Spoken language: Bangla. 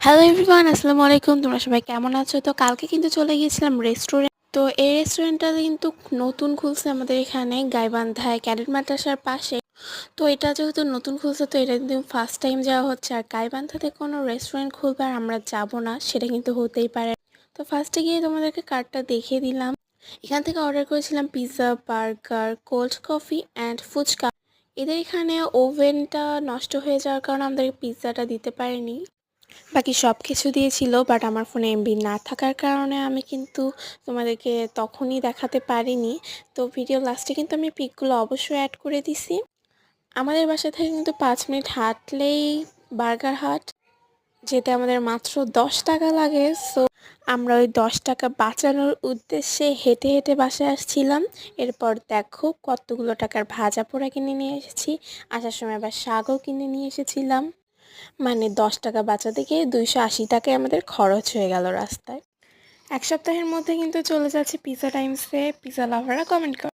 হ্যালো এভরিওয়ান, আসসালামু আলাইকুম। তোমরা সবাই কেমন আছো? তো কালকে কিন্তু চলে গিয়েছিলাম রেস্টুরেন্ট। তো এই রেস্টুরেন্টটা কিন্তু নতুন খুলছে আমাদের এখানে গাইবান্ধায় ক্যাডেট মাদ্রাসার পাশে। তো এটা যেহেতু নতুন খুলছে, তো এটা কিন্তু ফার্স্ট টাইম যাওয়া হচ্ছে। আর গাইবান্ধাতে কোনো রেস্টুরেন্ট খুলবে আর আমরা যাব না, সেটা কিন্তু হতেই পারে। তো ফার্স্টে গিয়ে তোমাদেরকে কার্ডটা দেখিয়ে দিলাম। এখান থেকে অর্ডার করেছিলাম pizza, burger, cold coffee and phuchka. এদের এখানে ওভেনটা নষ্ট হয়ে যাওয়ার কারণে আমাদের পিৎজাটা দিতে পারেনি। বাকি সব কিছু দিয়েছিল, বাট আমার ফোনে এমবি না থাকার কারণে আমি কিন্তু তোমাদেরকে তখনই দেখাতে পারিনি। তো ভিডিও লাস্টে কিন্তু আমি পিকগুলো অবশ্যই অ্যাড করে দিছি। আমাদের বাসা থেকে কিন্তু 5 মিনিট হাঁটলেই বার্গার হাট, যেতে আমাদের মাত্র 10 টাকা লাগে। সো আমরা ওই 10 টাকা বাঁচানোর উদ্দেশ্যে হেঁটে হেঁটে বাসায় আসছিলাম। এরপর দেখো কতগুলো টাকার ভাজা পোড়া কিনে নিয়ে এসেছি। আসার সময় আবার শাকও কিনে নিয়ে এসেছিলাম। মানে 10 টাকা বাঁচাতে গিয়ে 280 টাকায় আমাদের খরচ হয়ে গেল রাস্তায়। এক সপ্তাহের মধ্যে কিন্তু চলে যাচ্ছে পিৎজা টাইমসে। পিৎজা লাভাররা কমেন্ট কর।